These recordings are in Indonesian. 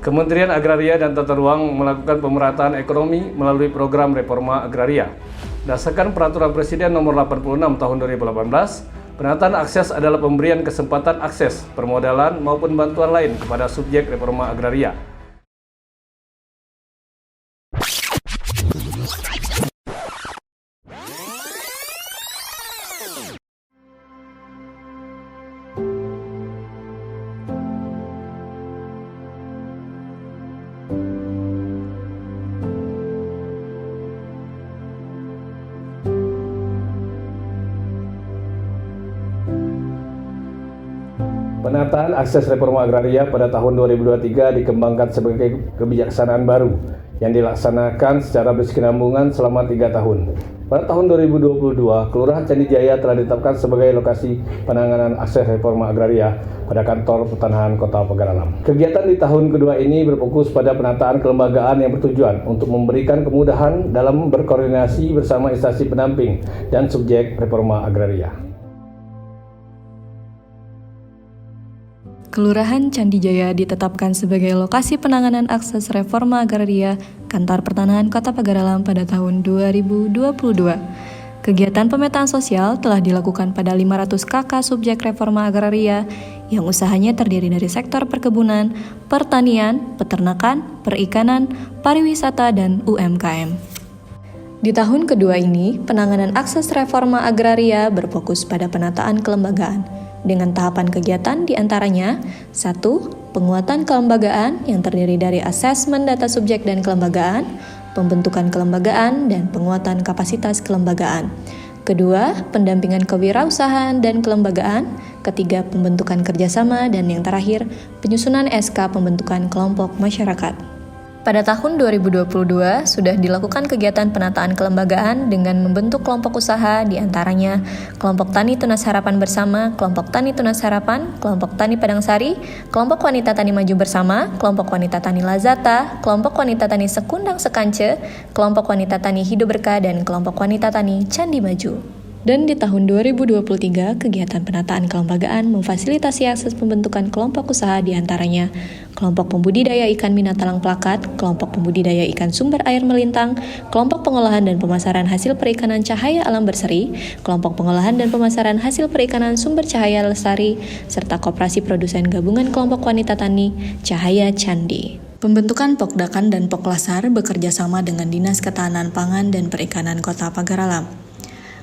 Kementerian Agraria dan Tata Ruang melakukan pemerataan ekonomi melalui program reforma agraria. Berdasarkan Peraturan Presiden Nomor 86 Tahun 2018, penataan akses adalah pemberian kesempatan akses, permodalan maupun bantuan lain kepada subjek reforma agraria. Penataan akses reforma agraria pada tahun 2023 dikembangkan sebagai kebijaksanaan baru yang dilaksanakan secara berkesinambungan selama 3 tahun. Pada tahun 2022, Kelurahan Candi Jaya telah ditetapkan sebagai lokasi penanganan akses reforma agraria pada kantor Pertanahan Kota Pagaralam. Kegiatan di tahun kedua ini berfokus pada penataan kelembagaan yang bertujuan untuk memberikan kemudahan dalam berkoordinasi bersama instansi pendamping dan subjek reforma agraria. Kelurahan Candi Jaya ditetapkan sebagai lokasi penanganan akses reforma agraria Kantor Pertanahan Kota Pagaralam pada tahun 2022. Kegiatan pemetaan sosial telah dilakukan pada 500 KK subjek reforma agraria yang usahanya terdiri dari sektor perkebunan, pertanian, peternakan, perikanan, pariwisata, dan UMKM. Di tahun kedua ini, penanganan akses reforma agraria berfokus pada penataan kelembagaan dengan tahapan kegiatan diantaranya 1. Penguatan kelembagaan yang terdiri dari asesmen data subjek dan kelembagaan, pembentukan kelembagaan, dan penguatan kapasitas kelembagaan. 2. Pendampingan kewirausahaan dan kelembagaan. 3. Pembentukan kerjasama, dan yang terakhir, penyusunan SK pembentukan kelompok masyarakat. Pada tahun 2022, sudah dilakukan kegiatan penataan kelembagaan dengan membentuk kelompok usaha diantaranya Kelompok Tani Tunas Harapan Bersama, Kelompok Tani Tunas Harapan, Kelompok Tani Padang Sari, Kelompok Wanita Tani Maju Bersama, Kelompok Wanita Tani Lazata, Kelompok Wanita Tani Sekundang Sekance, Kelompok Wanita Tani Hidup Berkah, dan Kelompok Wanita Tani Candi Maju. Dan di tahun 2023, kegiatan penataan kelembagaan memfasilitasi akses pembentukan kelompok usaha diantaranya Kelompok Pembudidaya Ikan Minatalang Plakat, Kelompok Pembudidaya Ikan Sumber Air Melintang, Kelompok Pengolahan dan Pemasaran Hasil Perikanan Cahaya Alam Berseri, Kelompok Pengolahan dan Pemasaran Hasil Perikanan Sumber Cahaya Lestari, serta Koperasi Produsen Gabungan Kelompok Wanita Tani Cahaya Candi. Pembentukan Pokdakan dan Poklasar bekerja sama dengan Dinas Ketahanan Pangan dan Perikanan Kota Pagaralam.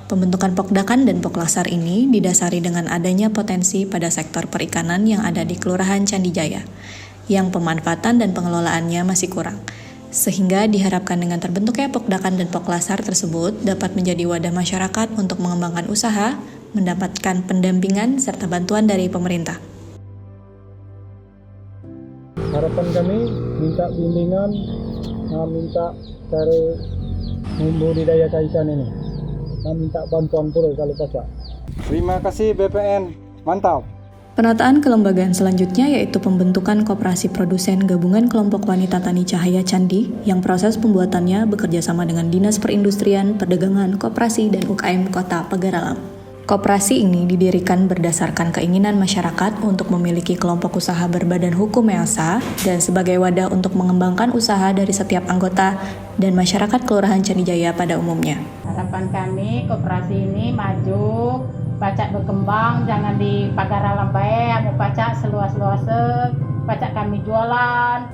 Pembentukan Pokdakan dan Poklasar ini didasari dengan adanya potensi pada sektor perikanan yang ada di Kelurahan Candi Jaya, yang pemanfaatan dan pengelolaannya masih kurang. Sehingga diharapkan dengan terbentuknya Pokdakan dan Poklasar tersebut dapat menjadi wadah masyarakat untuk mengembangkan usaha, mendapatkan pendampingan serta bantuan dari pemerintah. Harapan kami minta bimbingan, minta cara membudidayakan ikan ini. Minta bantuan pula kalau bisa. Terima kasih BPN, mantap. Penataan kelembagaan selanjutnya yaitu pembentukan Koperasi Produsen Gabungan Kelompok Wanita Tani Cahaya Candi yang proses pembuatannya bekerja sama dengan Dinas Perindustrian, Perdagangan, Koperasi, dan UKM Kota Pagaralam. Koperasi ini didirikan berdasarkan keinginan masyarakat untuk memiliki kelompok usaha berbadan hukum yang sah dan sebagai wadah untuk mengembangkan usaha dari setiap anggota dan masyarakat Kelurahan Candi Jaya pada umumnya. Harapan kami koperasi ini maju, pacak berkembang, jangan di Pagaralam bae, mau pacak seluas-luasnya, pacak kami jualan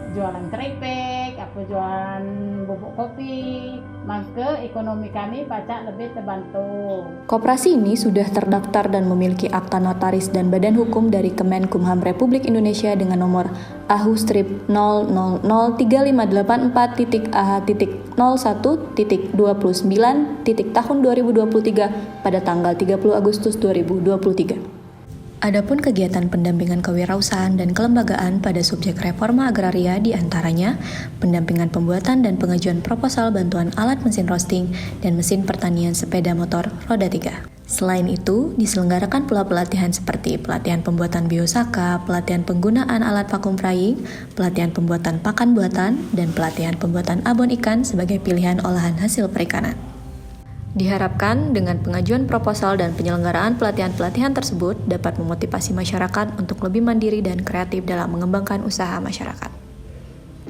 keripik, jualan bubuk kopi, maka ekonomi kami pacak lebih terbantu. Koperasi ini sudah terdaftar dan memiliki akta notaris dan badan hukum dari Kemenkumham Republik Indonesia dengan nomor AHU-003584-AH.01.29 pada tanggal 30 Agustus 2023. Adapun kegiatan pendampingan kewirausahaan dan kelembagaan pada subjek reforma agraria diantaranya pendampingan pembuatan dan pengajuan proposal bantuan alat mesin roasting dan mesin pertanian sepeda motor roda 3. Selain itu, diselenggarakan pula pelatihan seperti pelatihan pembuatan biosaka, pelatihan penggunaan alat vakum frying, pelatihan pembuatan pakan buatan, dan pelatihan pembuatan abon ikan sebagai pilihan olahan hasil perikanan. Diharapkan dengan pengajuan proposal dan penyelenggaraan pelatihan-pelatihan tersebut dapat memotivasi masyarakat untuk lebih mandiri dan kreatif dalam mengembangkan usaha masyarakat.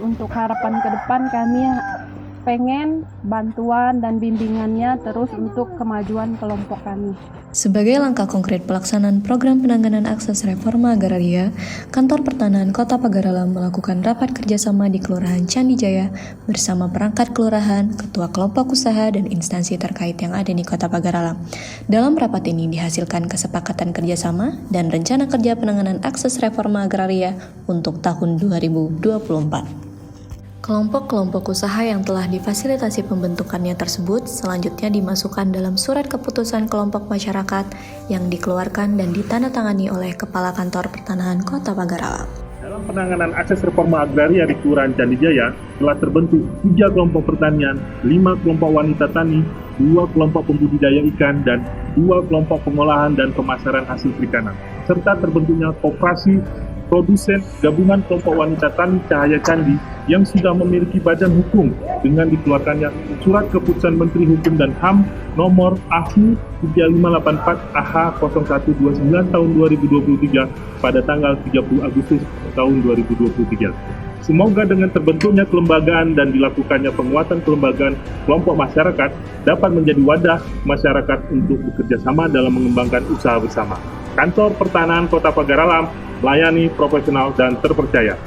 untuk harapan ke depan kami pengen bantuan dan bimbingannya terus untuk kemajuan kelompok kami. Sebagai langkah konkret pelaksanaan program penanganan akses reforma agraria, Kantor Pertanahan Kota Pagaralam melakukan rapat kerjasama di Kelurahan Candi Jaya bersama perangkat kelurahan, ketua kelompok usaha, dan instansi terkait yang ada di Kota Pagaralam. Dalam rapat ini dihasilkan kesepakatan kerjasama dan rencana kerja penanganan akses reforma agraria untuk tahun 2024. Kelompok-kelompok usaha yang telah difasilitasi pembentukannya tersebut selanjutnya dimasukkan dalam surat keputusan kelompok masyarakat yang dikeluarkan dan ditandatangani oleh Kepala Kantor Pertanahan Kota Pagaralam. Dalam penanganan akses reforma agraria di Kelurahan Candi Jaya telah terbentuk 3 kelompok pertanian, 5 kelompok wanita tani, 2 kelompok pembudidaya ikan, dan 2 kelompok pengolahan dan pemasaran hasil perikanan, serta terbentuknya koperasi produsen gabungan kelompok wanita tani Cahaya Candi yang sudah memiliki badan hukum dengan dikeluarkannya Surat Keputusan Menteri Hukum dan HAM nomor AHU 3584 AH0129 tahun 2023 pada tanggal 30 Agustus tahun 2023. Semoga dengan terbentuknya kelembagaan dan dilakukannya penguatan kelembagaan kelompok masyarakat dapat menjadi wadah masyarakat untuk bekerja sama dalam mengembangkan usaha bersama. Kantor Pertanahan Kota Pagaralam, layani profesional dan terpercaya.